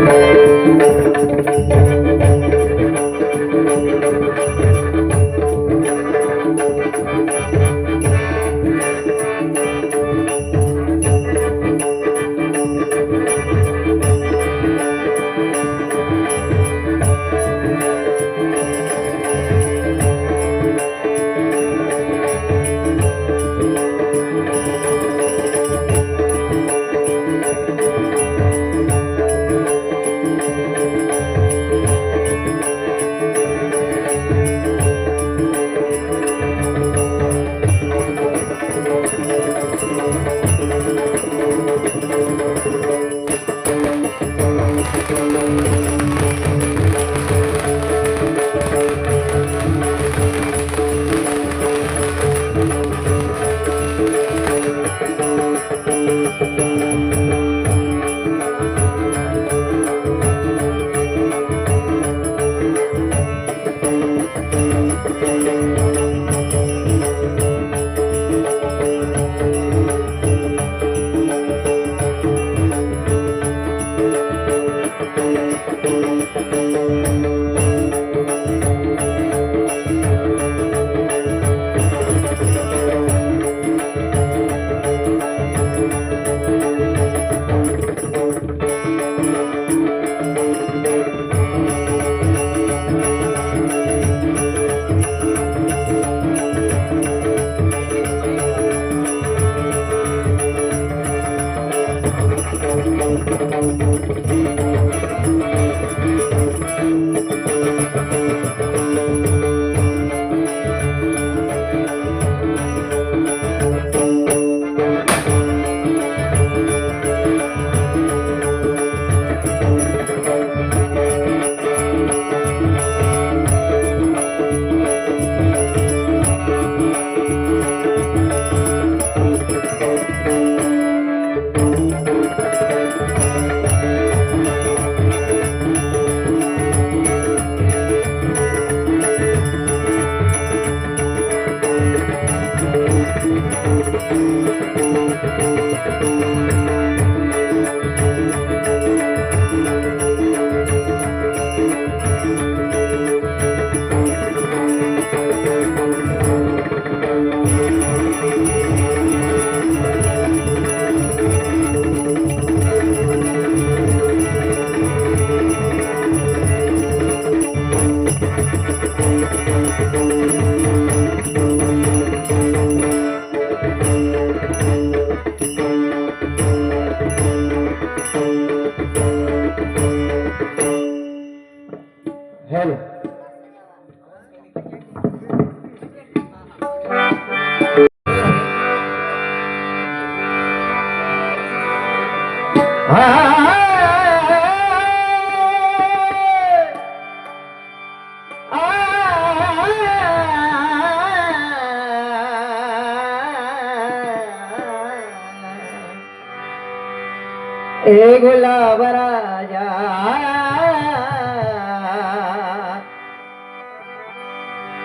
गुलाब राजा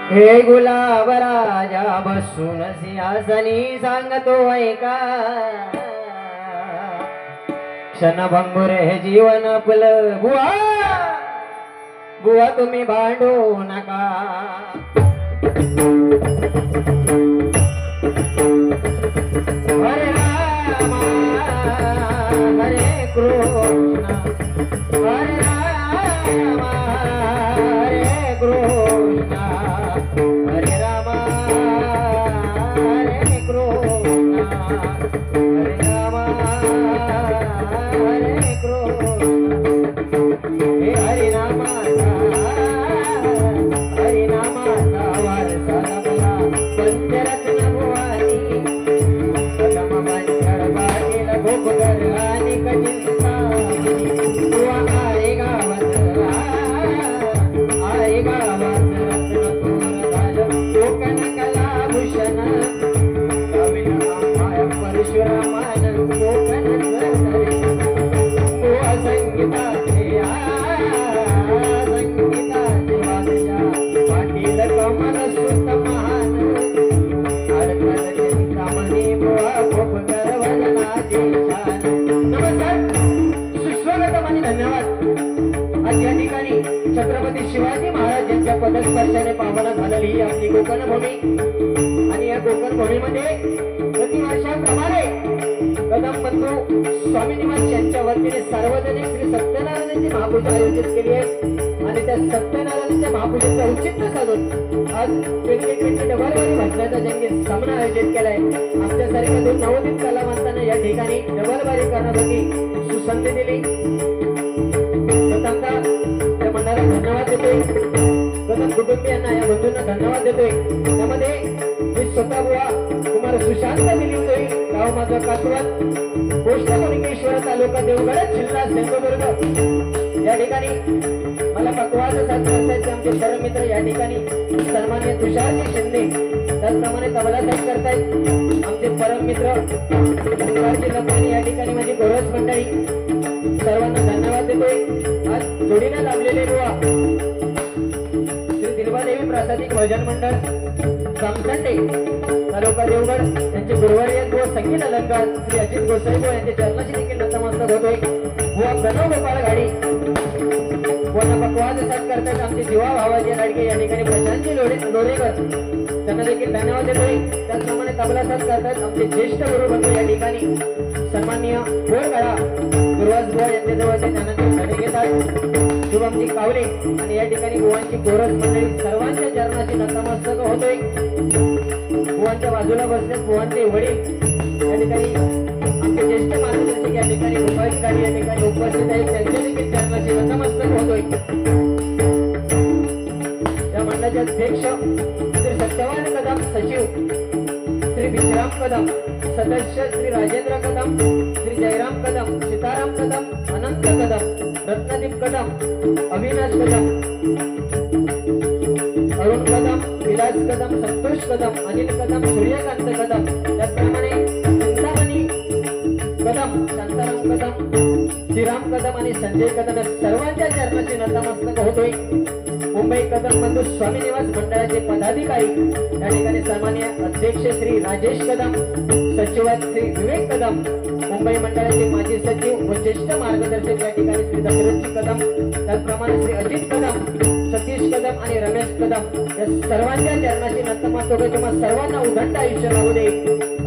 हे गुलाब राजा बसून सिंहासनी सांगतो ऐका क्षणभंगुर हे जीवन आपलं बुवा बुवा तुम्ही भांडू नका हरे रामा हरे कृष्ण हरे रामा हरे कृष्ण हरे रामा हरे कृष्ण हरे रामा हरे कृष्ण हे हरि नामाचा वारसा रमला पंचरत्न भुवानी कदम मंचर बाजील भोपगर आणि कचिंता बुवा आहे गावात रत्न तोर झालं कोकण कला भूषण कवी माय परशुरामान कोकण बुवा संगीताचे वादशा पाटील कमल सुत महान अडकल चिंतामणी बुवा भोपकर वदनाचे छान नमस्कार सुस्वागतम आणि धन्यवाद आज या ठिकाणी छत्रपती शिवाजी महाराज यांच्या पदस्पर्शाने पावना झालेली ही आपली कोकण भूमी आणि या कोकण भूमीमध्ये प्रतिवर्षाप्रमाणे कदम बंधू स्वामी निवास यांच्या वतीने सार्वजनिक श्री सत्यनारायणाची महापूजा आयोजित केली आहे आणि त्या सत्यनारायणाच्या महापूजेचं औचित्य साधून आज वेगवेगळे डबलवारी भाषणाचा जंगी सामना आयोजित केलाय. आमच्यासारख्या दोन नवोदित कलावंतांना या ठिकाणी डबलवारी करण्यासाठी सुसंधी दिली. प्रथमतः त्या मंडळाला धन्यवाद देतोय. कदम कुटुंबियांना या बंधूंना धन्यवाद देतोय. त्यामध्ये मी स्वतः बुवा कुमार सुशांत दिलीवतोय गाव माझं कासवत पोस्ट कोणकेश्वर तालुका देवगड जिल्हा सिंधुदुर्ग या ठिकाणी मला पकवाज साथ करतायचे आमचे परममित्र या ठिकाणी सन्माननीय तुषारजी शिंदे त्याचप्रमाणे तबला साथ करतायत आमचे परममित्र तुषारजी लखमानी या ठिकाणी माझी गोरज मंडळी सर्वांना धन्यवाद देतोय. आज जोडीने लाभलेले बुवा श्री दिलबादेवी प्रासादिक भजन मंडळ जामसंडे तालुका देवगड यांचे गुरुवारी व संगीत अलंकार श्री अजित गोसाई यांचे चरणाशी देखील नतमस्तक होतोय. बुवा प्रणव गोपाळ घाडी बुवांना पकवाज साथ करतात आमचे जीवा भावाचे लाडके या ठिकाणी प्रशांतजी लोरेकर त्यांना देखील धन्यवाद देतोय. त्याचप्रमाणे तबला साथ करतात आमचे ज्येष्ठ गुरुबंधू या ठिकाणी सन्माननीय गोळगळा गुरुवास बुवा यांच्या जवळचे त्यांना धडे घेतात शुभमजी कावले आणि या ठिकाणी बुवांची गोरज मंडळी सर्वांच्या चरणाशी नतमस्तक होतोय. बुवांच्या बाजूला बसलेत बुवांचे वडील या ठिकाणी आमचे ज्येष्ठ मार्गदर्शक या ठिकाणी गोपाळजी गाडी या ठिकाणी उपस्थित आहेत त्यांच्या देखील चरणाशी नतमस्तक होतोय. या मंडळाचे अध्यक्ष श्री सत्यवान कदम सचिव श्री विश्राम कदम सदस्य श्री राजेंद्र कदम श्री जयराम कदम सीताराम कदम अनंत कदम रत्नदीप कदम अविनाश कदम अरुण कदम विलास कदम संतोष कदम अनिल कदम सूर्यकांत कदम त्याचप्रमाणे चिंतामणी कदम शांताराम कदम श्रीराम कदम आणि संजय कदम सर्वांच्या चरणाची नतमस्तक होतोय. मुंबई कदम बंधू स्वामी निवास मंडळाचे पदाधिकारी या ठिकाणी सन्माननीय अध्यक्ष श्री राजेश कदम सचिवात श्री विवेक कदम मुंबई मंडळाचे माजी सचिव व ज्येष्ठ मार्गदर्शक या ठिकाणी श्री दशरथजी कदम त्याचप्रमाणे श्री अजित कदम सतीश कदम आणि रमेश कदम या सर्वांच्या चरणाची नतमस्तक किंवा सर्वांना उदंड आयुष्य लावू दे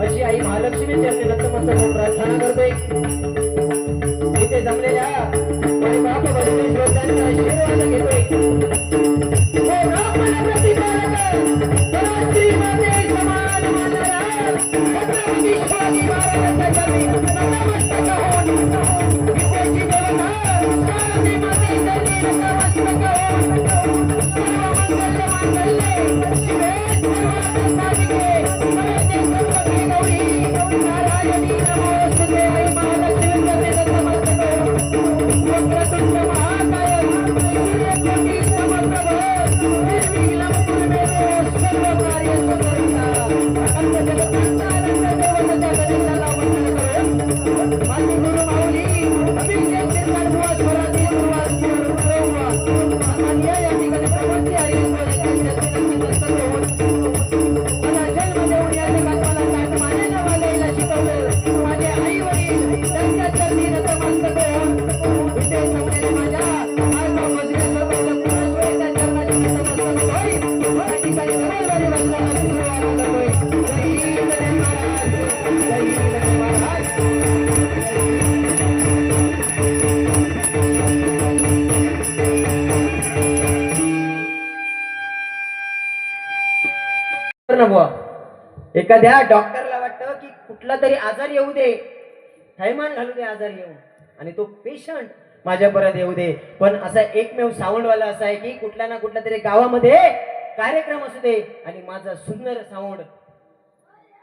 अशी आई महालक्ष्मी चरणी नतमस्तक होऊन प्रार्थना करतोय. इथे जमलेल्या बाप भजनी श्रोत्यांचा आशीर्वाद घेतोय. एखाद्या डॉक्टरला वाटतं की कुठला तरी आजार येऊ दे थैमान घालू दे आजार येऊ आणि तो पेशंट माझ्या परत येऊ दे पण असा एकमेव साऊंडवाला असा आहे की कुठल्या ना कुठल्या तरी गावामध्ये कार्यक्रम असू दे आणि माझा सुंदर साऊंड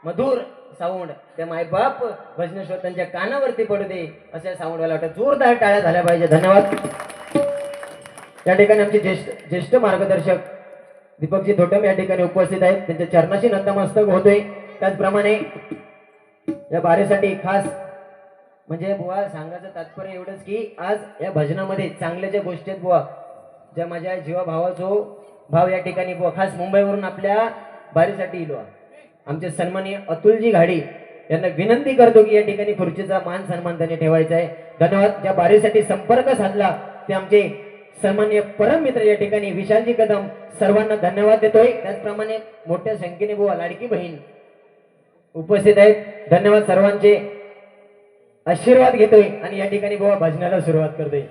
मधुर साऊंड त्या मायबाप भजनेश्वर त्यांच्या कानावरती पडू दे अशा साऊंडवाला वाटतं. जोरदार टाळ्या झाल्या पाहिजे. धन्यवाद. या ठिकाणी आमचे ज्येष्ठ मार्गदर्शक दीपकजी धोटम या ठिकाणी उपस्थित आहेत त्यांच्या चरणाशी नतमस्तक होतोय. त्याचप्रमाणे या बारेसाठी खास म्हणजे बुवा सांगायचं तात्पर्य एवढंच की आज या भजनामध्ये चांगल्या ज्या गोष्टी आहेत बुवा ज्या माझ्या जीवा भावाचो भाव या ठिकाणी बुवा खास मुंबईवरून आपल्या बारीसाठी इलो आमचे सन्माननीय अतुलजी घाडी यांना विनंती करतो की या ठिकाणी खुर्चीचा मान सन्मान त्यांनी ठेवायचा आहे. धन्यवाद. ज्या बारीसाठी संपर्क साधला ते आमचे सन्माननीय परम मित्र या ठिकाणी विशालजी कदम, सर्वांना धन्यवाद देतोय. त्याचप्रमाणे मोठ्या संख्येने बुवा लाडकी बहीण उपस्थित आहेत. धन्यवाद सर्वांचे आशीर्वाद घेतोय आणि या ठिकाणी बुवा भजनाला सुरुवात करतोय.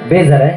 बेजार आहे.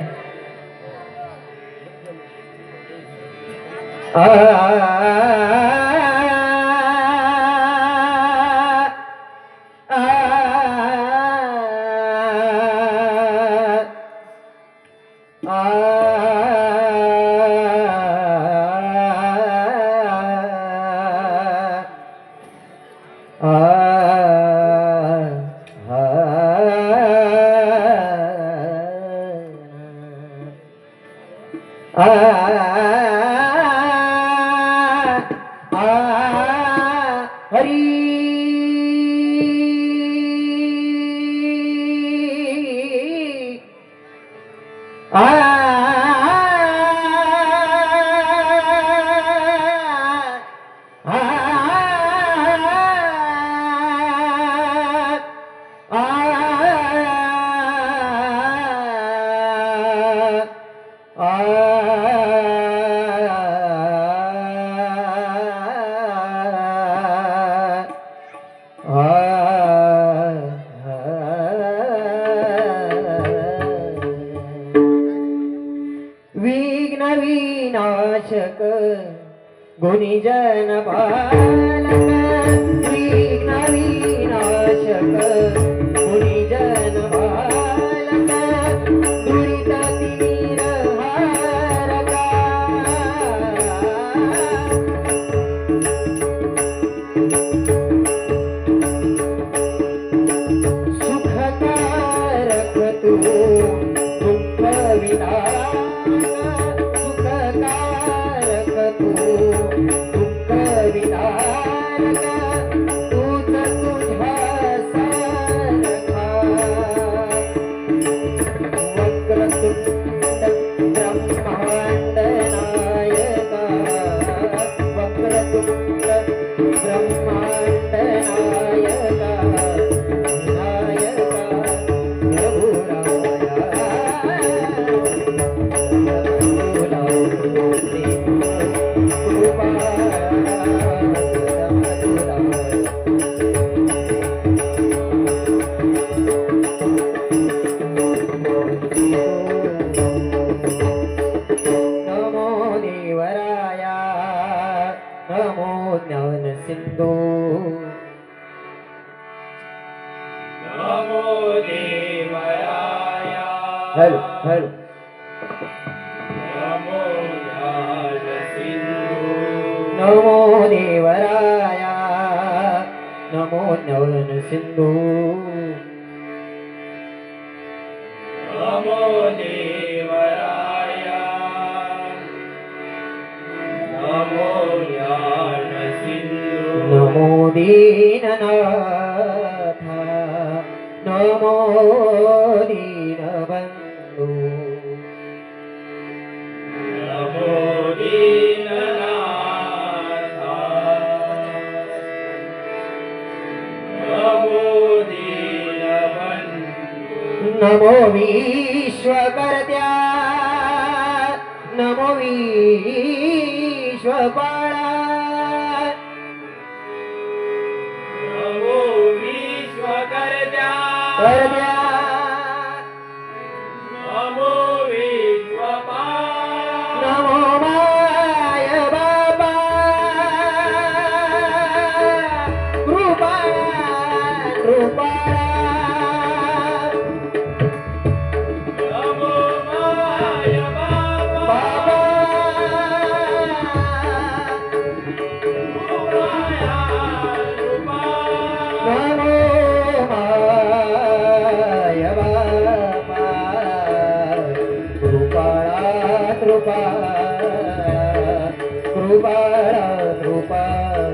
विनाशक गुणीजन बालक विघ्न विनाशक गुणीजन बालक दुरित तीर हारका सुखकारक तू दुःख विनाशक दुःख विदारक तूच तुझ्या सारखा वक्रतुंड ब्रह्मांड नायका वक्रतुंड ब्रह्मांड नायका नायका सिंधु नमो देवराय हॅलो हॅलो नमो ज्ञान सिंधु नमो देवराय नमो ज्ञान सिंधु नमो देवराय नमो ज्ञान सिंधु नमो दीननाथ नमो दीनबंधु नमो दीननाथ नमो दीनबंधु नमो विश्वकर्त्या नमो विश्वपाला नमो विश्वकर्त्या कर्त्या नमो विश्वपाला नमो माय बाबा कृपा कृपाला नमो माय बाबा बाबा रूपाला रूपाला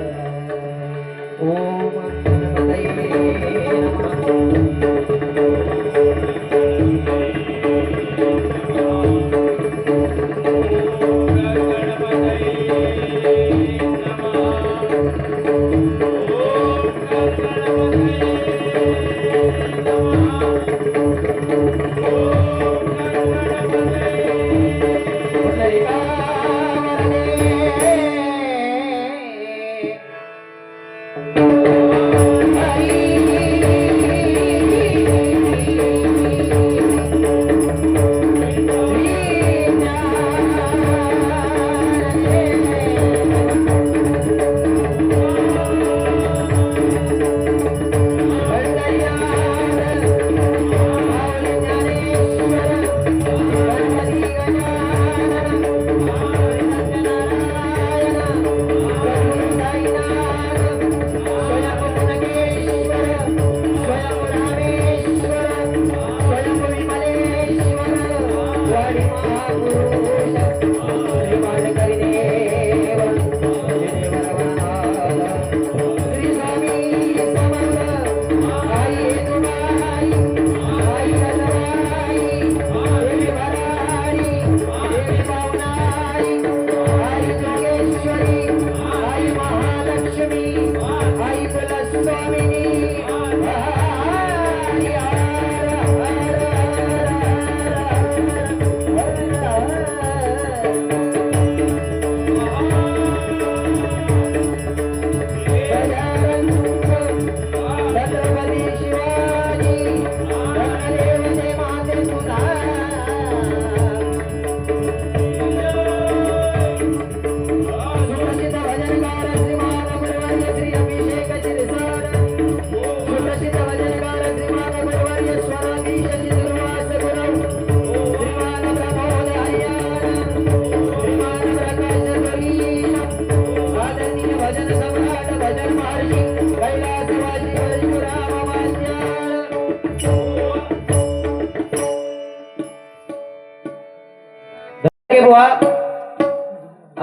ओम गणपतये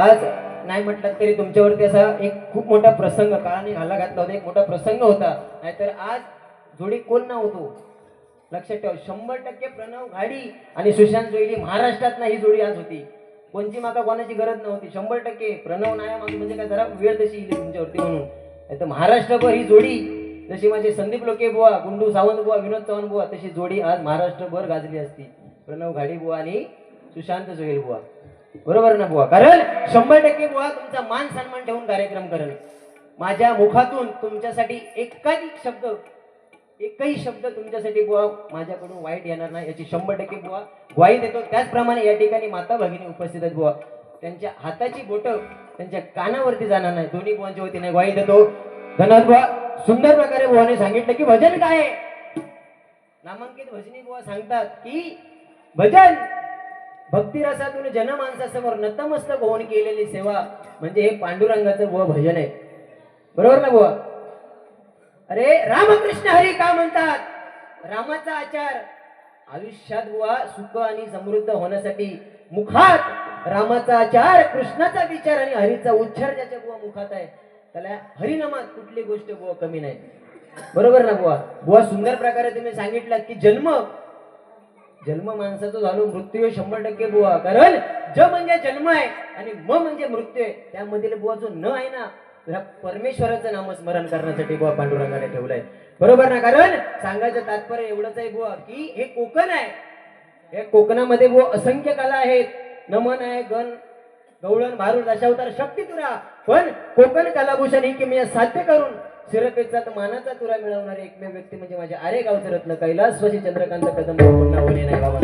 आज नाही म्हटलं तरी तुमच्यावरती असा एक खूप मोठा प्रसंग काळाने घाला घातला होता, एक मोठा प्रसंग होता. नाहीतर आज जोडी कोण ना होतो लक्षात ठेवा. 100% प्रणव घाडी आणि सुशांत जोईली महाराष्ट्रात ही जोडी आज होती. कोणची माका कोणाची गरज नव्हती. 100% प्रणव नाया मागे म्हणजे काय जरा वेळ तशी येईल तुमच्यावरती म्हणून. नाहीतर महाराष्ट्रभर ही जोडी जशी माझे संदीप लोके बुवा, गुंडू सावंत बुवा, विनोद चव्हाण बुवा तशी जोडी आज महाराष्ट्रभर गाजली असती. प्रणव घाडी बुवा आणि सुशांत जोईल बुवा. बरोबर ना बुवा. कारण 100% बुवा तुमचा मान सन्मान ठेवून कार्यक्रम करेल. माझ्या मुखातून तुमच्यासाठी एकही शब्द तुमच्यासाठी बुवा माझ्याकडून वाईट येणार नाही याची 100% बुवा ग्वाही देतो. त्याचप्रमाणे या ठिकाणी माता भगिनी उपस्थित आहेत बुवा. त्यांच्या हाताची बोटं त्यांच्या कानावरती जाणार नाही. दोन्ही बुवांच्या वतीने ग्वाही देतो. धन्यवाद बुवा. सुंदर प्रकारे बुवाने सांगितलं की भजन काय आहे. नामांकित भजनी बुवा सांगतात की भजन भक्तिरसातून जनमानसासमोर नतमस्तक होऊन केलेली सेवा म्हणजे हे पांडुरंगाचं बुवा भजन आहे. बरोबर ना बुवा. अरे रामकृष्ण हरी का म्हणतात. रामाचा आचार आयुष्यात बुवा सुख आणि समृद्ध होण्यासाठी मुखात रामाचा आचार, कृष्णाचा विचार आणि हरीचा उच्चार ज्याच्या बुवा मुखात आहे त्याला हरिनामात कुठली गोष्ट बुवा कमी नाही. बरोबर ना बुवा. बुवा सुंदर प्रकारे तुम्ही सांगितलं की जन्म माणसाचा झालो, मृत्यू 100% बुवा. कारण ज म्हणजे जन्म आहे आणि म म्हणजे मृत्यू आहे. त्यामधील बुवा जो न आहे ना त्या परमेश्वराचं नामस्मरण करण्यासाठी बुवा पांडुरंगाने ठेवलंय. बरोबर ना. कारण सांगायचं तात्पर्य एवढंच आहे बुवा की हे कोकण आहे. या कोकणामध्ये बुवा असंख्य कला आहेत. नमन आहे, गण गवळण भारूड दशावतार शक्ती तुरा. पण कोकण कलाभूषण ही किमया साध्य करून शिरपेचा मानाचा तुरा मिळवणारे एकमेव व्यक्ती म्हणजे माझे आरे गावचे रत्न कैलासवासी चंद्रकांत कदम पुन्हा होणे नाही बाबा.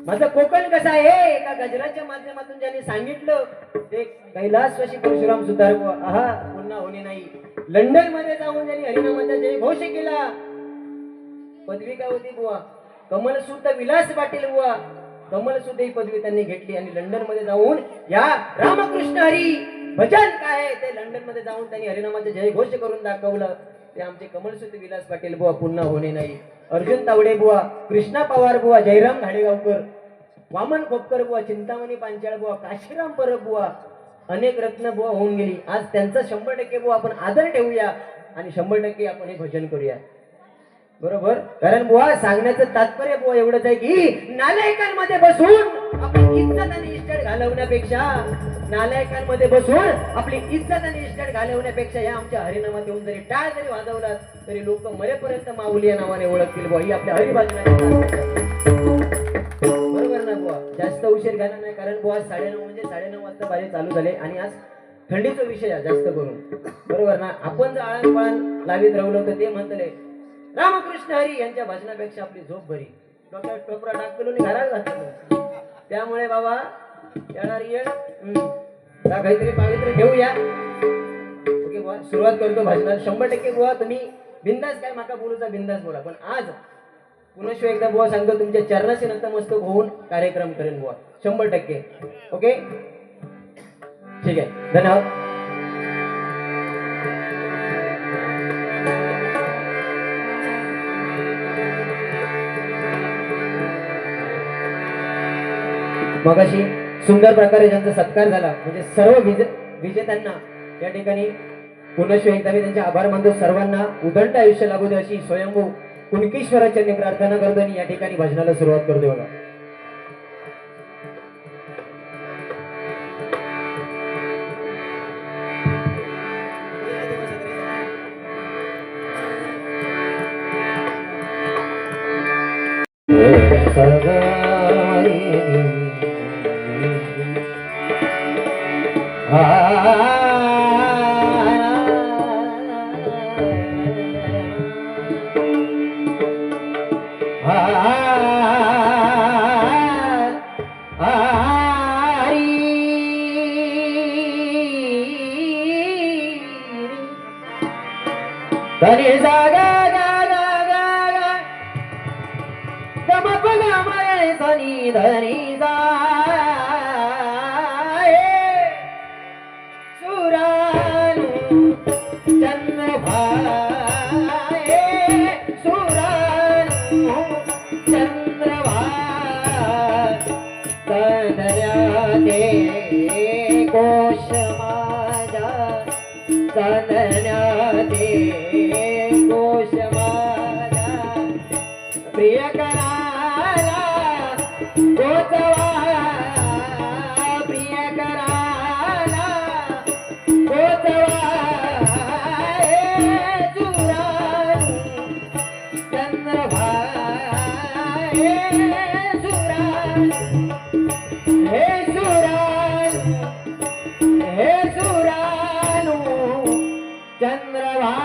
माझं कोकण कसं आहे एका गजराच्या माध्यमातून ज्यांनी सांगितलं ते कैलासवासी परशुराम सुतार आहा पुन्हा होणे नाही. लंडन मध्ये जाऊन ज्यांनी हरिनामाचा जय घोष केला पदवी काय होती बुवा कमलसूत विलास पाटील बुवा. कमलसूत ही पदवी त्यांनी घेतली आणि लंडन मध्ये जाऊन या रामकृष्ण हरी भजन काय आहे ते लंडन मध्ये जाऊन त्यांनी हरिनामाचे जय घोष करून दाखवलं. ते आमचे कमलसूत विलास पाटील बुवा पुन्हा होणे नाही. अर्जुन तावडे बुवा, कृष्णा पवार बुवा, जयराम घाडेगावकर वामन खोपकर बुवा, चिंतामणी पांचाळ बुवा, काशीराम परब बुवा, अनेक रत्न बुवा होऊन गेली. आज त्यांचा 100% बुवा आपण आदर ठेवूया आणि 100% आपण हे भजन करूया. बरोबर. कारण बुवा सांगण्याचं तात्पर्य बुवा एवढंच आहे की नालायकांमध्ये बसून आपली इज्जत आणि इस्टेट घालवण्यापेक्षा, नालायकांमध्ये बसून आपली इज्जत आणि इस्टेट घालवण्यापेक्षा या आमच्या हरिनामात येऊन जरी टाळ जरी वाजवलात तरी लोक मरेपर्यंत माऊली या नावाने ओळखतील बुवा. ही आपल्या हरिभजनाची. बरोबर ना बुवा. जास्त उशीर घालणार नाही कारण बुवा 9:30 म्हणजे 9:30 वाजता बारी चालू झाले आणि आज थंडीचा विषय आहे जास्त करून. बरोबर ना. आपण जर आळण पळण लावीत राहिलो तर ते म्हणतले रामकृष्ण हरी यांच्या भजनापेक्षा आपली झोप बरी. डोक्यात टोपरा टाकलो घरात घातलं. त्यामुळे बाबा येणार येळ काहीतरी पावित्र्य ठेवूया. ओके बुवा. सुरुवात करतो भजनात. 100% बुवा तुम्ही बिंदास काय माका बोलूचा बिंदास बोला. पण आज पुनश्व एकदा बुवा सांगतो तुमच्या चरणाशी नतमस्तक होऊन कार्यक्रम करेन बुवा. 100%. ओके ठीक आहे. धन्यवाद. मगाशी सुंदर प्रकारे ज्यांचा सत्कार झाला म्हणजे सर्व विजेत्यांना या ठिकाणी पुनश्व एकदा मी त्यांचे आभार मानतो. सर्वांना उदंड आयुष्य लाभू दे अशी स्वयंभू कुणकेश्वराच्यांनी प्रार्थना करतो आणि या ठिकाणी भजनाला सुरुवात करतो. बघा धनी जागा गा गा गा गम पगा मय सनी धनी जा सुरानु चंद्र भाए सुरानु चंद्र भाए सदर्या दे कोश माझा सदर्या दे कोश माझा प्रिय कराला गोचवा प्रिय कराला गोचवा सुरानु चंद्र भाए सुरानु हे सुरानु हे सुरानु चंद्रभारा.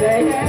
जय